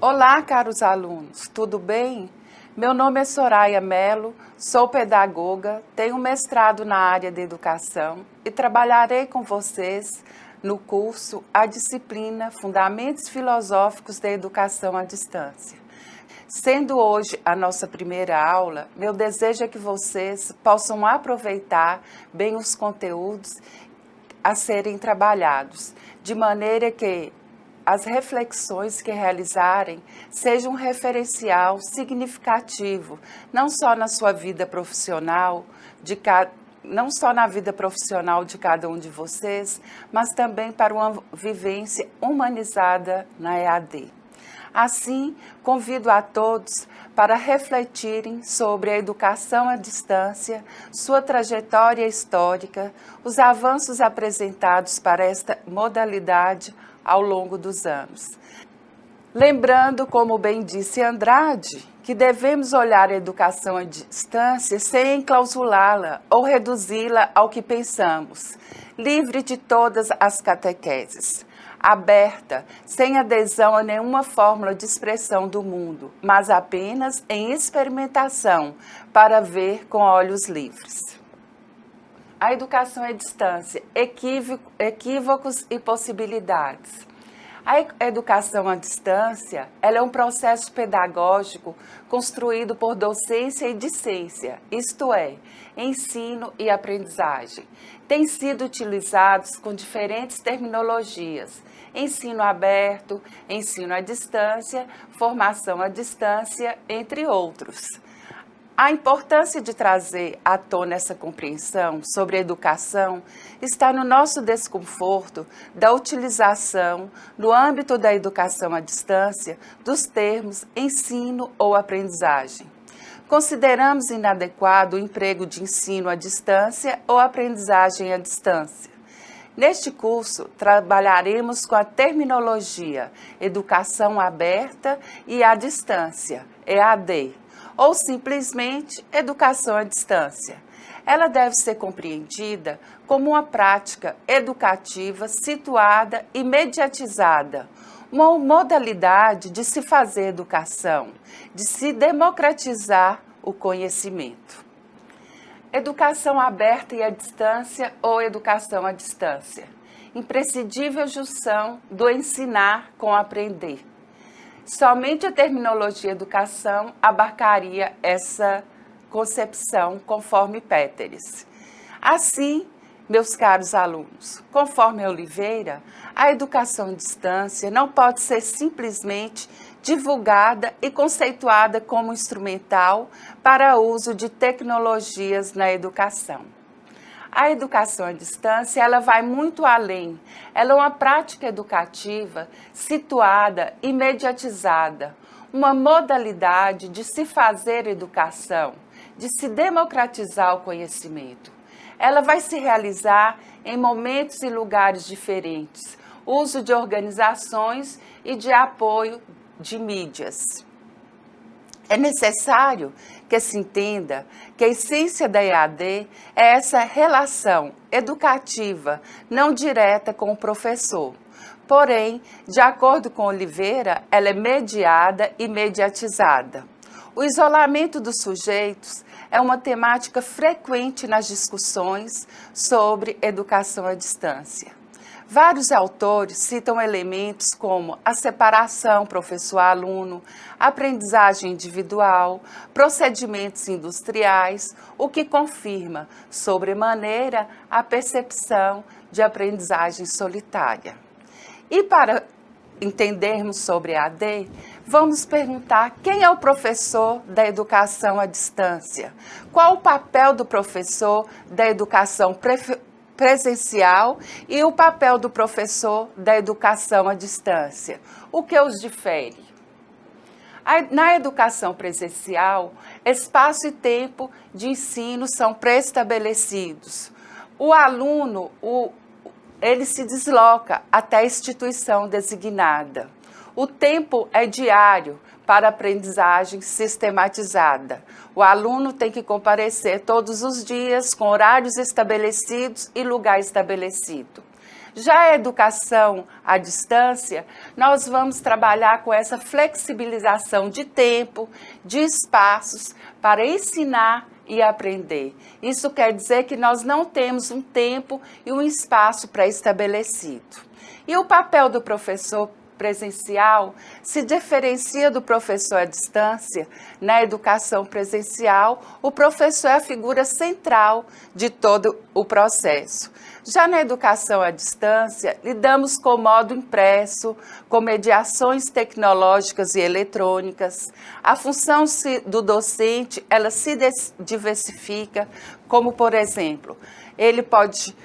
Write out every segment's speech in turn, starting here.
Olá, caros alunos, tudo bem? Meu nome é Soraya Mello, sou pedagoga, tenho mestrado na área de educação e trabalharei com vocês no curso a disciplina Fundamentos Filosóficos da Educação à Distância. Sendo hoje a nossa primeira aula, meu desejo é que vocês possam aproveitar bem os conteúdos a serem trabalhados, de maneira que as reflexões que realizarem sejam um referencial significativo, não só na sua vida profissional, não só na vida profissional de cada um de vocês, mas também para uma vivência humanizada na EAD. Assim, convido a todos para refletirem sobre a educação à distância, sua trajetória histórica, os avanços apresentados para esta modalidade ao longo dos anos. Lembrando, como bem disse Andrade, que devemos olhar a educação à distância sem enclausulá-la ou reduzi-la ao que pensamos, livre de todas as catequeses, aberta, sem adesão a nenhuma fórmula de expressão do mundo, mas apenas em experimentação para ver com olhos livres. A educação à distância, equívocos e possibilidades. A educação à distância, ela é um processo pedagógico construído por docência e discência, isto é, ensino e aprendizagem. Tem sido utilizados com diferentes terminologias: ensino aberto, ensino à distância, formação à distância, entre outros. A importância de trazer à tona essa compreensão sobre a educação está no nosso desconforto da utilização, no âmbito da educação à distância, dos termos ensino ou aprendizagem. Consideramos inadequado o emprego de ensino à distância ou aprendizagem à distância. Neste curso, trabalharemos com a terminologia educação aberta e à distância, EAD, ou simplesmente educação à distância. Ela deve ser compreendida como uma prática educativa situada e mediatizada, uma modalidade de se fazer educação, de se democratizar o conhecimento. Educação aberta e à distância ou educação à distância. Imprescindível junção do ensinar com aprender. Somente a terminologia educação abarcaria essa concepção, conforme Péteres. Assim, meus caros alunos, conforme Oliveira, a educação à distância não pode ser simplesmente divulgada e conceituada como instrumental para uso de tecnologias na educação. A educação à distância, ela vai muito além. Ela é uma prática educativa situada e mediatizada, uma modalidade de se fazer educação, de se democratizar o conhecimento. Ela vai se realizar em momentos e lugares diferentes, uso de organizações e de apoio de mídias. É necessário que se entenda que a essência da EAD é essa relação educativa não direta com o professor. Porém, de acordo com Oliveira, ela é mediada e mediatizada. O isolamento dos sujeitos é uma temática frequente nas discussões sobre educação à distância. Vários autores citam elementos como a separação professor-aluno, aprendizagem individual, procedimentos industriais, o que confirma, sobremaneira, a percepção de aprendizagem solitária. E para entendermos sobre a AD, vamos perguntar quem é o professor da educação à distância? Qual o papel do professor da educação presencial e o papel do professor da educação à distância? O que os difere? Na educação presencial, espaço e tempo de ensino são pré-estabelecidos. O aluno, ele se desloca até a instituição designada. O tempo é diário para aprendizagem sistematizada. O aluno tem que comparecer todos os dias com horários estabelecidos e lugar estabelecido. Já a educação à distância, nós vamos trabalhar com essa flexibilização de tempo, de espaços para ensinar e aprender. Isso quer dizer que nós não temos um tempo e um espaço pré-estabelecido. E o papel do professor presencial se diferencia do professor à distância. Na educação presencial, o professor é a figura central de todo o processo. Já na educação à distância, lidamos com o modo impresso, com mediações tecnológicas e eletrônicas. A função do docente, ela se diversifica, como, por exemplo, ele pode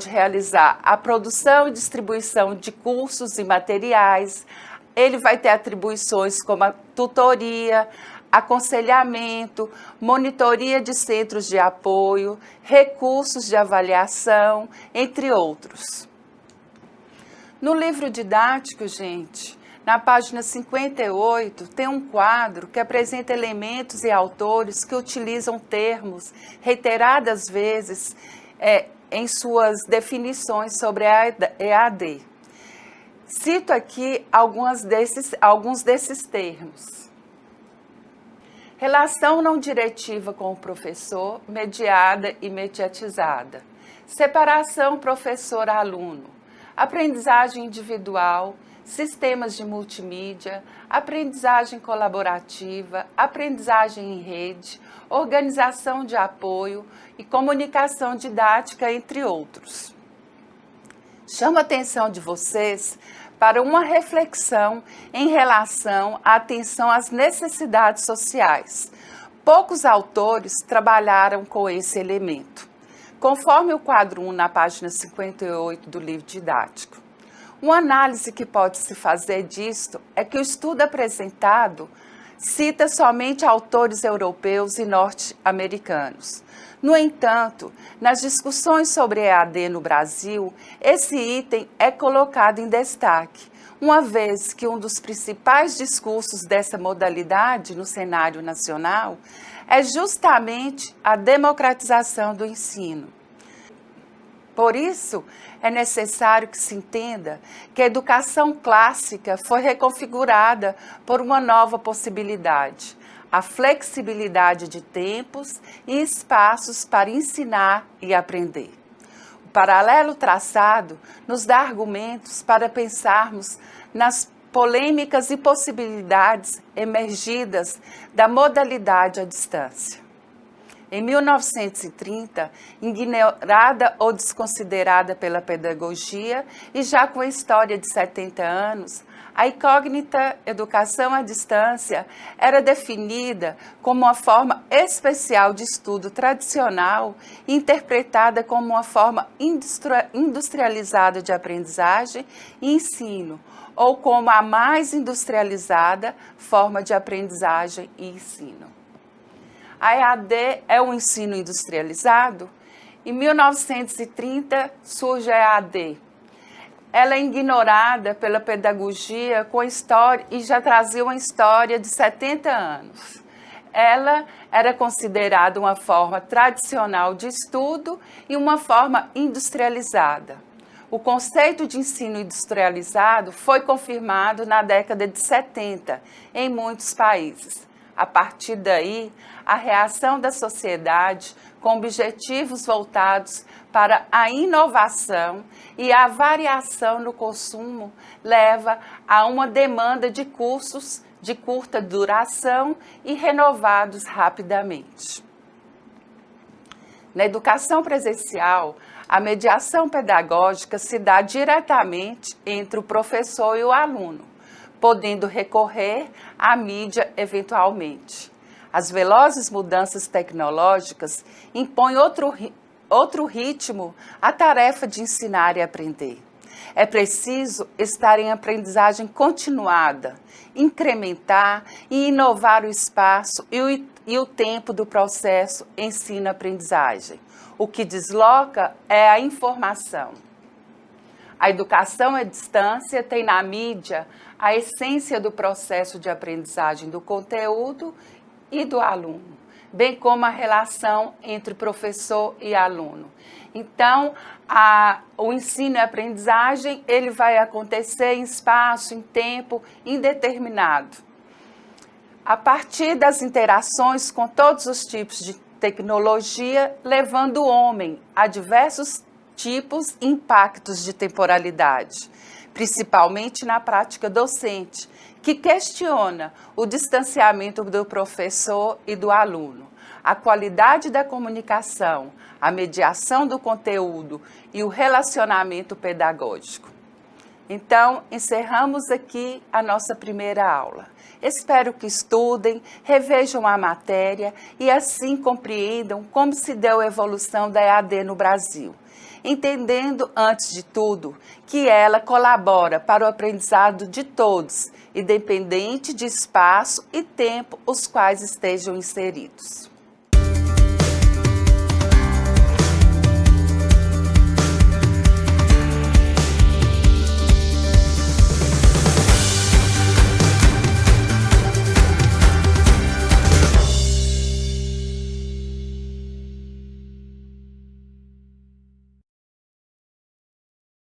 realizar a produção e distribuição de cursos e materiais, ele vai ter atribuições como a tutoria, aconselhamento, monitoria de centros de apoio, recursos de avaliação, entre outros. No livro didático, gente, na página 58, tem um quadro que apresenta elementos e autores que utilizam termos reiteradas vezes em suas definições sobre a EAD. Cito aqui alguns desses termos. Relação não diretiva com o professor, mediada e mediatizada. Separação professor-aluno. Aprendizagem individual, sistemas de multimídia, aprendizagem colaborativa, aprendizagem em rede, organização de apoio e comunicação didática, entre outros. Chamo a atenção de vocês para uma reflexão em relação à atenção às necessidades sociais. Poucos autores trabalharam com esse elemento, conforme o quadro 1 na página 58 do livro didático. Uma análise que pode se fazer disto é que o estudo apresentado cita somente autores europeus e norte-americanos. No entanto, nas discussões sobre EAD no Brasil, esse item é colocado em destaque, uma vez que um dos principais discursos dessa modalidade no cenário nacional é justamente a democratização do ensino. Por isso, é necessário que se entenda que a educação clássica foi reconfigurada por uma nova possibilidade, a flexibilidade de tempos e espaços para ensinar e aprender. O paralelo traçado nos dá argumentos para pensarmos nas polêmicas e possibilidades emergidas da modalidade à distância. Em 1930, ignorada ou desconsiderada pela pedagogia e já com a história de 70 anos, a incógnita educação à distância era definida como uma forma especial de estudo tradicional e interpretada como uma forma industrializada de aprendizagem e ensino, ou como a mais industrializada forma de aprendizagem e ensino. A EAD é um ensino industrializado? Em 1930 surge a EAD. Ela é ignorada pela pedagogia com história e já trazia uma história de 70 anos. Ela era considerada uma forma tradicional de estudo e uma forma industrializada. O conceito de ensino industrializado foi confirmado na década de 70 em muitos países. A partir daí, a reação da sociedade com objetivos voltados para a inovação e a variação no consumo leva a uma demanda de cursos de curta duração e renovados rapidamente. Na educação presencial, a mediação pedagógica se dá diretamente entre o professor e o aluno, podendo recorrer à mídia eventualmente. As velozes mudanças tecnológicas impõem outro ritmo à tarefa de ensinar e aprender. É preciso estar em aprendizagem continuada, incrementar e inovar o espaço e o tempo do processo ensino-aprendizagem. O que desloca é a informação. A educação à distância tem na mídia a essência do processo de aprendizagem do conteúdo e do aluno. bem como a relação entre professor e aluno. Então, o ensino e aprendizagem, ele vai acontecer em espaço, em tempo indeterminado. A partir das interações com todos os tipos de tecnologia, levando o homem a diversos tipos e impactos de temporalidade, principalmente na prática docente, que questiona o distanciamento do professor e do aluno, a qualidade da comunicação, a mediação do conteúdo e o relacionamento pedagógico. Então, encerramos aqui a nossa primeira aula. Espero que estudem, revejam a matéria e assim compreendam como se deu a evolução da EAD no Brasil, entendendo, antes de tudo, que ela colabora para o aprendizado de todos, independente de espaço e tempo os quais estejam inseridos.